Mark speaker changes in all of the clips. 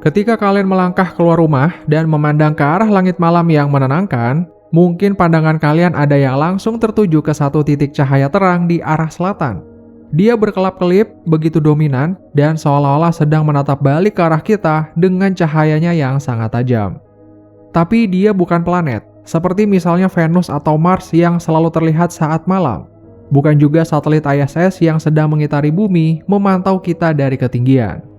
Speaker 1: Ketika kalian melangkah keluar rumah dan memandang ke arah langit malam yang menenangkan, mungkin pandangan kalian ada yang langsung tertuju ke satu titik cahaya terang di arah selatan. Dia berkelap-kelip, begitu dominan, dan seolah-olah sedang menatap balik ke arah kita dengan cahayanya yang sangat tajam. Tapi dia bukan planet, seperti misalnya Venus atau Mars yang selalu terlihat saat malam. Bukan juga satelit ISS yang sedang mengitari bumi memantau kita dari ketinggian.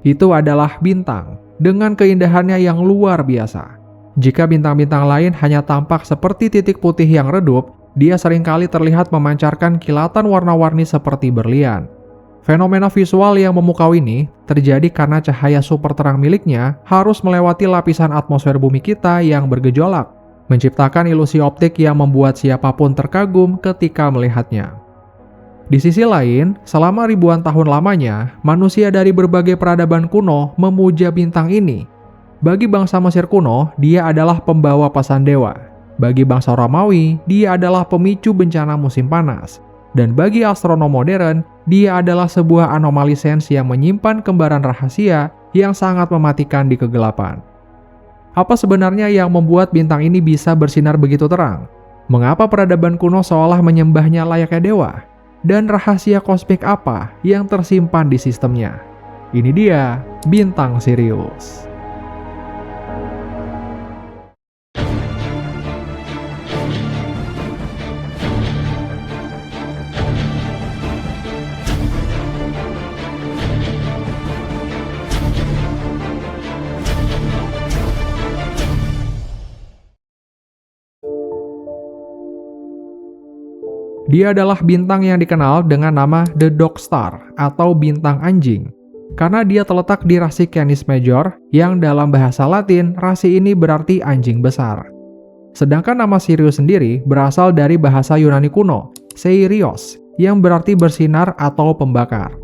Speaker 1: Itu adalah bintang, dengan keindahannya yang luar biasa. Jika bintang-bintang lain hanya tampak seperti titik putih yang redup, dia seringkali terlihat memancarkan kilatan warna-warni seperti berlian. Fenomena visual yang memukau ini terjadi karena cahaya super terang miliknya harus melewati lapisan atmosfer bumi kita yang bergejolak, menciptakan ilusi optik yang membuat siapapun terkagum ketika melihatnya. Di sisi lain, selama ribuan tahun lamanya, manusia dari berbagai peradaban kuno memuja bintang ini. Bagi bangsa Mesir kuno, dia adalah pembawa pesan dewa. Bagi bangsa Romawi, dia adalah pemicu bencana musim panas. Dan bagi astronom modern, dia adalah sebuah anomali sains yang menyimpan kembaran rahasia yang sangat mematikan di kegelapan. Apa sebenarnya yang membuat bintang ini bisa bersinar begitu terang? Mengapa peradaban kuno seolah menyembahnya layaknya dewa? Dan rahasia kosmik apa yang tersimpan di sistemnya? Ini dia bintang Sirius. Dia adalah bintang yang dikenal dengan nama The Dog Star atau bintang anjing, karena dia terletak di rasi Canis Major yang dalam bahasa Latin rasi ini berarti anjing besar. Sedangkan nama Sirius sendiri berasal dari bahasa Yunani kuno, Seirios, yang berarti bersinar atau pembakar.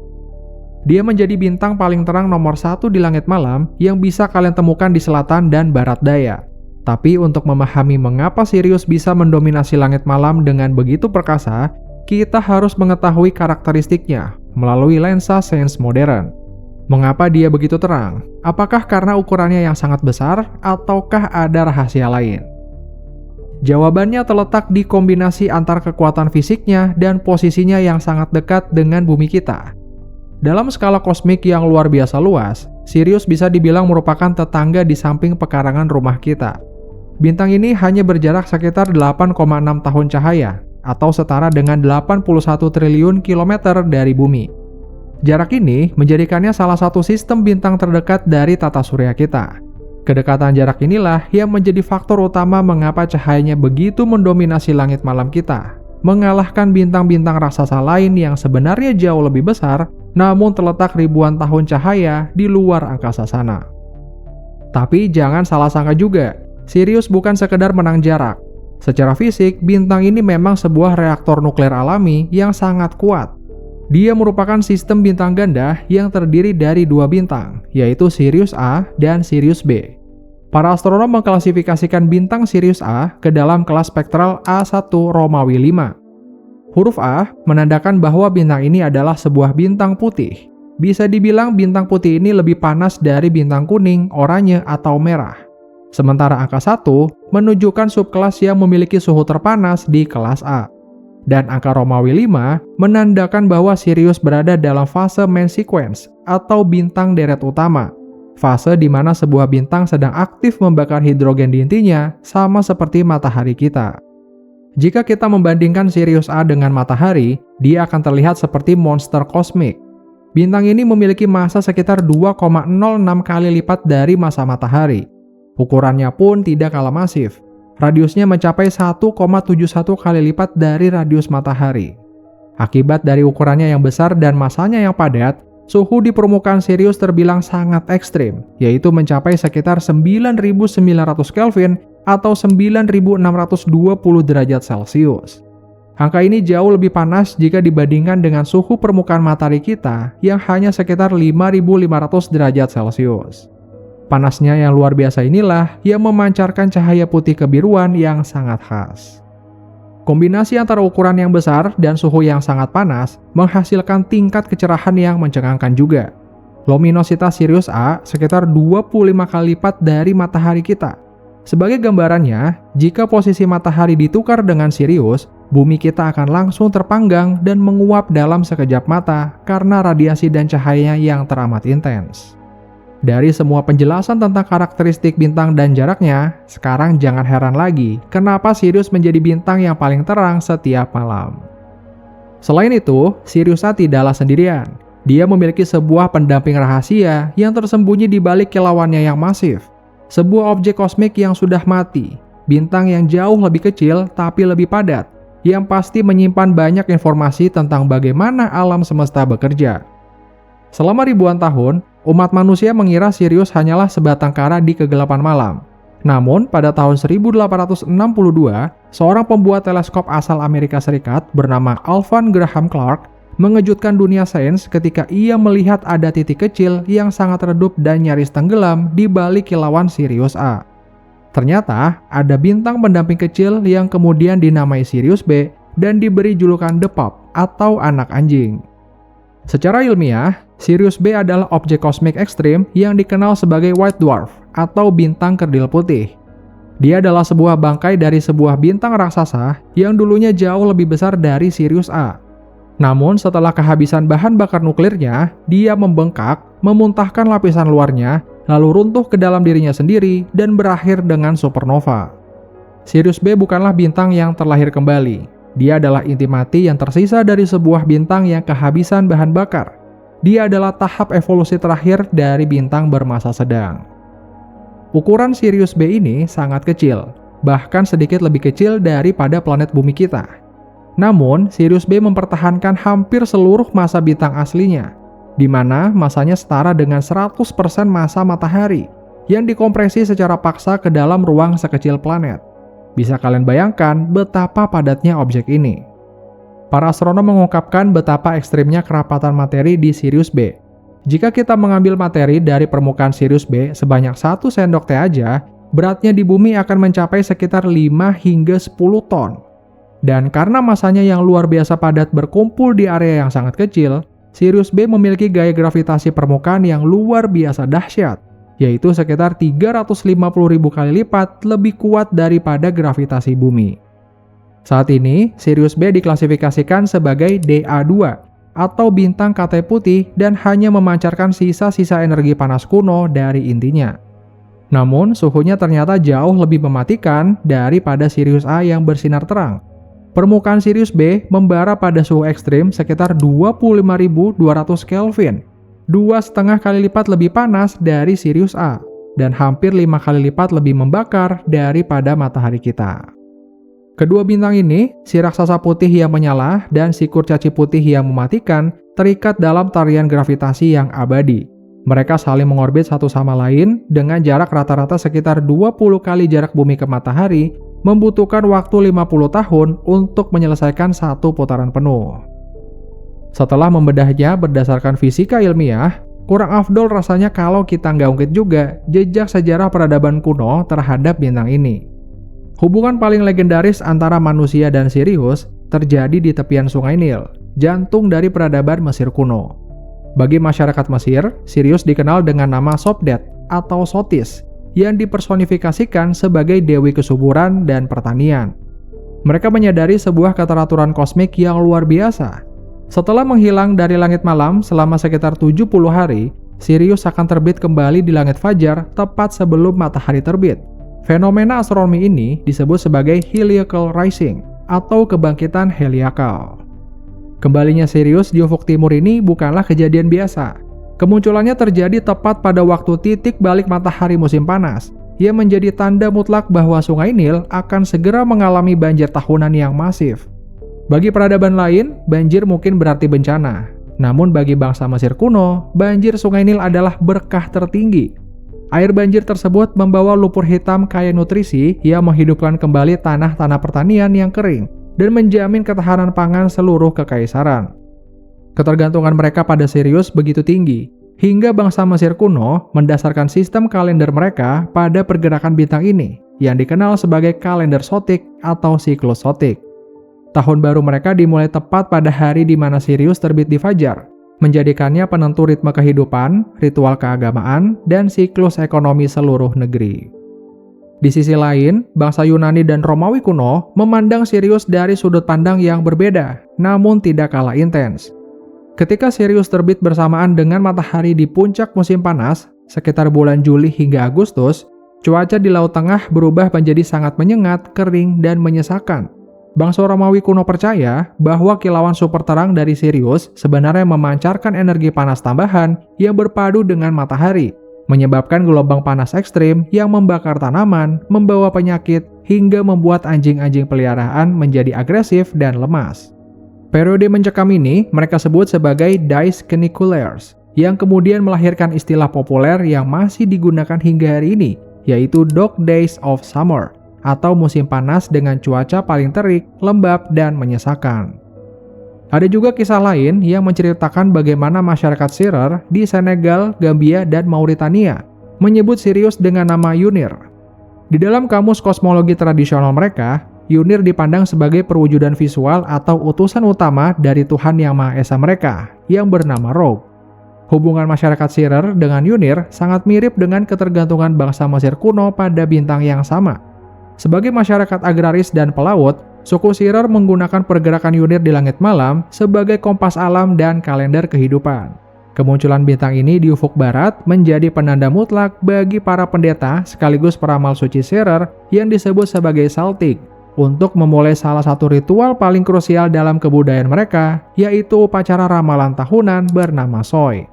Speaker 1: Dia menjadi bintang paling terang nomor 1 di langit malam yang bisa kalian temukan di selatan dan barat daya. Tapi untuk memahami mengapa Sirius bisa mendominasi langit malam dengan begitu perkasa, kita harus mengetahui karakteristiknya melalui lensa sains modern. Mengapa dia begitu terang? Apakah karena ukurannya yang sangat besar, ataukah ada rahasia lain? Jawabannya terletak di kombinasi antar kekuatan fisiknya dan posisinya yang sangat dekat dengan bumi kita. Dalam skala kosmik yang luar biasa luas, Sirius bisa dibilang merupakan tetangga di samping pekarangan rumah kita. Bintang ini hanya berjarak sekitar 8,6 tahun cahaya, atau setara dengan 81 triliun kilometer dari bumi. Jarak ini menjadikannya salah satu sistem bintang terdekat dari tata surya kita. Kedekatan jarak inilah yang menjadi faktor utama mengapa cahayanya begitu mendominasi langit malam kita, mengalahkan bintang-bintang raksasa lain yang sebenarnya jauh lebih besar, namun terletak ribuan tahun cahaya di luar angkasa sana. Tapi jangan salah sangka juga, Sirius bukan sekedar menang jarak. Secara fisik, bintang ini memang sebuah reaktor nuklir alami yang sangat kuat. Dia merupakan sistem bintang ganda yang terdiri dari 2 bintang, yaitu Sirius A dan Sirius B. Para astronom mengklasifikasikan bintang Sirius A ke dalam kelas spektral A1 Romawi 5. Huruf A menandakan bahwa bintang ini adalah sebuah bintang putih. Bisa dibilang bintang putih ini lebih panas dari bintang kuning, oranye, atau merah. Sementara angka 1 menunjukkan subkelas yang memiliki suhu terpanas di kelas A. Dan angka Romawi 5 menandakan bahwa Sirius berada dalam fase main sequence atau bintang deret utama. Fase di mana sebuah bintang sedang aktif membakar hidrogen di intinya sama seperti matahari kita. Jika kita membandingkan Sirius A dengan matahari, dia akan terlihat seperti monster kosmik. Bintang ini memiliki massa sekitar 2,06 kali lipat dari massa matahari. Ukurannya pun tidak kalah masif. Radiusnya mencapai 1,71 kali lipat dari radius matahari. Akibat dari ukurannya yang besar dan massanya yang padat, suhu di permukaan Sirius terbilang sangat ekstrim, yaitu mencapai sekitar 9.900 Kelvin atau 9.620 derajat Celcius. Angka ini jauh lebih panas jika dibandingkan dengan suhu permukaan matahari kita yang hanya sekitar 5.500 derajat Celcius. Panasnya yang luar biasa inilah yang memancarkan cahaya putih kebiruan yang sangat khas. Kombinasi antara ukuran yang besar dan suhu yang sangat panas menghasilkan tingkat kecerahan yang mencengangkan juga. Luminositas Sirius A sekitar 25 kali lipat dari matahari kita. Sebagai gambarannya, jika posisi matahari ditukar dengan Sirius, bumi kita akan langsung terpanggang dan menguap dalam sekejap mata karena radiasi dan cahayanya yang teramat intens. Dari semua penjelasan tentang karakteristik bintang dan jaraknya, sekarang jangan heran lagi kenapa Sirius menjadi bintang yang paling terang setiap malam. Selain itu, Sirius A tidaklah sendirian. Dia memiliki sebuah pendamping rahasia yang tersembunyi di balik kilauannya yang masif. Sebuah objek kosmik yang sudah mati, bintang yang jauh lebih kecil tapi lebih padat, yang pasti menyimpan banyak informasi tentang bagaimana alam semesta bekerja. Selama ribuan tahun, umat manusia mengira Sirius hanyalah sebatang kara di kegelapan malam. Namun, pada tahun 1862, seorang pembuat teleskop asal Amerika Serikat bernama Alvan Graham Clark mengejutkan dunia sains ketika ia melihat ada titik kecil yang sangat redup dan nyaris tenggelam di balik kilauan Sirius A. Ternyata, ada bintang pendamping kecil yang kemudian dinamai Sirius B dan diberi julukan The Pup atau anak anjing. Secara ilmiah, Sirius B adalah objek kosmik ekstrim yang dikenal sebagai white dwarf atau bintang kerdil putih. Dia adalah sebuah bangkai dari sebuah bintang raksasa yang dulunya jauh lebih besar dari Sirius A. Namun setelah kehabisan bahan bakar nuklirnya, dia membengkak, memuntahkan lapisan luarnya, lalu runtuh ke dalam dirinya sendiri dan berakhir dengan supernova. Sirius B bukanlah bintang yang terlahir kembali. Dia adalah inti mati yang tersisa dari sebuah bintang yang kehabisan bahan bakar. Dia adalah tahap evolusi terakhir dari bintang bermasa sedang. Ukuran Sirius B ini sangat kecil, bahkan sedikit lebih kecil daripada planet bumi kita. Namun, Sirius B mempertahankan hampir seluruh massa bintang aslinya, di mana massanya setara dengan 100% massa matahari, yang dikompresi secara paksa ke dalam ruang sekecil planet. Bisa kalian bayangkan betapa padatnya objek ini. Para astronom mengungkapkan betapa ekstrimnya kerapatan materi di Sirius B. Jika kita mengambil materi dari permukaan Sirius B sebanyak 1 sendok teh aja, beratnya di bumi akan mencapai sekitar 5 hingga 10 ton. Dan karena masanya yang luar biasa padat berkumpul di area yang sangat kecil, Sirius B memiliki gaya gravitasi permukaan yang luar biasa dahsyat, yaitu sekitar 350.000 kali lipat lebih kuat daripada gravitasi bumi. Saat ini, Sirius B diklasifikasikan sebagai DA2 atau bintang katai putih dan hanya memancarkan sisa-sisa energi panas kuno dari intinya. Namun, suhunya ternyata jauh lebih mematikan daripada Sirius A yang bersinar terang. Permukaan Sirius B membara pada suhu ekstrim sekitar 25.200 Kelvin, 2,5 kali lipat lebih panas dari Sirius A, dan hampir 5 kali lipat lebih membakar daripada matahari kita. Kedua bintang ini, si raksasa putih yang menyala dan si kurcaci putih yang mematikan, terikat dalam tarian gravitasi yang abadi. Mereka saling mengorbit satu sama lain dengan jarak rata-rata sekitar 20 kali jarak bumi ke matahari, membutuhkan waktu 50 tahun untuk menyelesaikan satu putaran penuh. Setelah membedahnya berdasarkan fisika ilmiah, kurang afdol rasanya kalau kita nggak ungkit juga jejak sejarah peradaban kuno terhadap bintang ini. Hubungan paling legendaris antara manusia dan Sirius terjadi di tepian Sungai Nil, jantung dari peradaban Mesir kuno. Bagi masyarakat Mesir, Sirius dikenal dengan nama Sopdet atau Sotis, yang dipersonifikasikan sebagai dewi kesuburan dan pertanian. Mereka menyadari sebuah keteraturan kosmik yang luar biasa. Setelah menghilang dari langit malam selama sekitar 70 hari, Sirius akan terbit kembali di langit fajar tepat sebelum matahari terbit. Fenomena astronomi ini disebut sebagai heliacal rising atau kebangkitan heliakal. Kembalinya Sirius di ufuk timur ini bukanlah kejadian biasa. Kemunculannya terjadi tepat pada waktu titik balik matahari musim panas, yang menjadi tanda mutlak bahwa Sungai Nil akan segera mengalami banjir tahunan yang masif. Bagi peradaban lain, banjir mungkin berarti bencana. Namun bagi bangsa Mesir kuno, banjir Sungai Nil adalah berkah tertinggi. Air banjir tersebut membawa lumpur hitam kaya nutrisi yang menghidupkan kembali tanah-tanah pertanian yang kering dan menjamin ketahanan pangan seluruh kekaisaran. Ketergantungan mereka pada Sirius begitu tinggi, hingga bangsa Mesir kuno mendasarkan sistem kalender mereka pada pergerakan bintang ini, yang dikenal sebagai kalender sotik atau siklus sotik. Tahun baru mereka dimulai tepat pada hari di mana Sirius terbit di fajar. menjadikannya penentu ritme kehidupan, ritual keagamaan, dan siklus ekonomi seluruh negeri. Di sisi lain, bangsa Yunani dan Romawi kuno memandang Sirius dari sudut pandang yang berbeda, namun tidak kalah intens. Ketika Sirius terbit bersamaan dengan matahari di puncak musim panas, sekitar bulan Juli hingga Agustus, cuaca di Laut Tengah berubah menjadi sangat menyengat, kering, dan menyesakan. Bangsa Romawi kuno percaya bahwa kilauan super terang dari Sirius sebenarnya memancarkan energi panas tambahan yang berpadu dengan matahari, menyebabkan gelombang panas ekstrim yang membakar tanaman, membawa penyakit, hingga membuat anjing-anjing peliharaan menjadi agresif dan lemas. Periode mencekam ini mereka sebut sebagai Dies Caniculaires, yang kemudian melahirkan istilah populer yang masih digunakan hingga hari ini, yaitu Dog Days of Summer, atau musim panas dengan cuaca paling terik, lembab, dan menyesakan. Ada juga kisah lain yang menceritakan bagaimana masyarakat Serer di Senegal, Gambia, dan Mauritania menyebut Sirius dengan nama Yunir. Di dalam kamus kosmologi tradisional mereka, Yunir dipandang sebagai perwujudan visual atau utusan utama dari Tuhan Yang Maha Esa mereka, yang bernama Rob. Hubungan masyarakat Serer dengan Yunir sangat mirip dengan ketergantungan bangsa Mesir kuno pada bintang yang sama. Sebagai masyarakat agraris dan pelaut, suku Serer menggunakan pergerakan Yunir di langit malam sebagai kompas alam dan kalender kehidupan. Kemunculan bintang ini di ufuk barat menjadi penanda mutlak bagi para pendeta sekaligus peramal suci Serer yang disebut sebagai Celtic untuk memulai salah satu ritual paling krusial dalam kebudayaan mereka, yaitu upacara ramalan tahunan bernama Soy.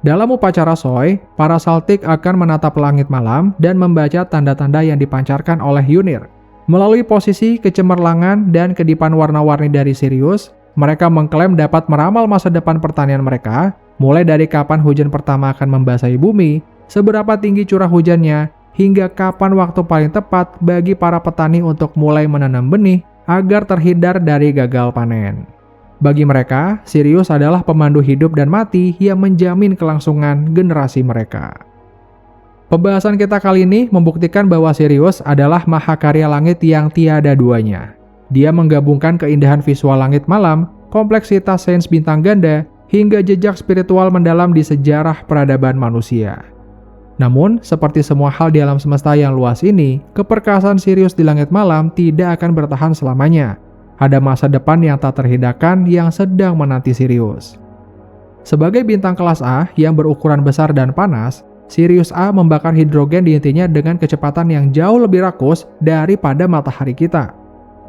Speaker 1: Dalam upacara Soy, para Celtic akan menatap langit malam dan membaca tanda-tanda yang dipancarkan oleh Yunir. Melalui posisi, kecemerlangan, dan kedipan warna-warni dari Sirius, mereka mengklaim dapat meramal masa depan pertanian mereka, mulai dari kapan hujan pertama akan membasahi bumi, seberapa tinggi curah hujannya, hingga kapan waktu paling tepat bagi para petani untuk mulai menanam benih agar terhindar dari gagal panen. Bagi mereka, Sirius adalah pemandu hidup dan mati yang menjamin kelangsungan generasi mereka. Pembahasan kita kali ini membuktikan bahwa Sirius adalah mahakarya langit yang tiada duanya. Dia menggabungkan keindahan visual langit malam, kompleksitas sains bintang ganda, hingga jejak spiritual mendalam di sejarah peradaban manusia. Namun, seperti semua hal di alam semesta yang luas ini, keperkasaan Sirius di langit malam tidak akan bertahan selamanya. Ada masa depan yang tak terhindarkan yang sedang menanti Sirius. Sebagai bintang kelas A yang berukuran besar dan panas, Sirius A membakar hidrogen di intinya dengan kecepatan yang jauh lebih rakus daripada matahari kita.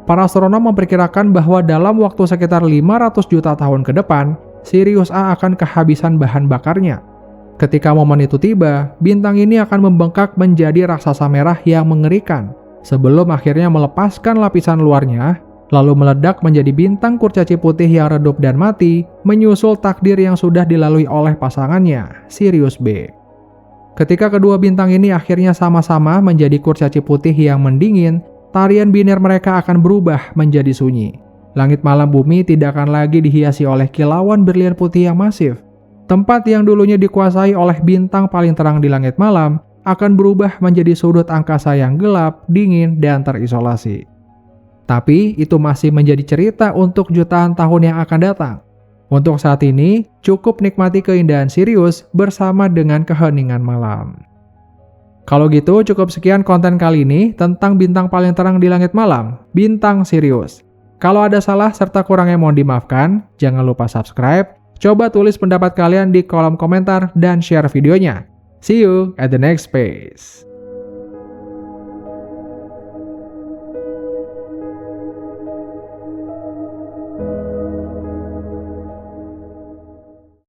Speaker 1: Para astronom memperkirakan bahwa dalam waktu sekitar 500 juta tahun ke depan, Sirius A akan kehabisan bahan bakarnya. Ketika momen itu tiba, bintang ini akan membengkak menjadi raksasa merah yang mengerikan, sebelum akhirnya melepaskan lapisan luarnya, lalu meledak menjadi bintang kurcaci putih yang redup dan mati, menyusul takdir yang sudah dilalui oleh pasangannya, Sirius B. Ketika kedua bintang ini akhirnya sama-sama menjadi kurcaci putih yang mendingin, tarian biner mereka akan berubah menjadi sunyi. Langit malam bumi tidak akan lagi dihiasi oleh kilauan berlian putih yang masif. Tempat yang dulunya dikuasai oleh bintang paling terang di langit malam akan berubah menjadi sudut angkasa yang gelap, dingin, dan terisolasi. Tapi itu masih menjadi cerita untuk jutaan tahun yang akan datang. Untuk saat ini, cukup nikmati keindahan Sirius bersama dengan keheningan malam. Kalau gitu, cukup sekian konten kali ini tentang bintang paling terang di langit malam, bintang Sirius. Kalau ada salah serta kurangnya mohon dimaafkan, jangan lupa subscribe, coba tulis pendapat kalian di kolom komentar dan share videonya. See you at the next space.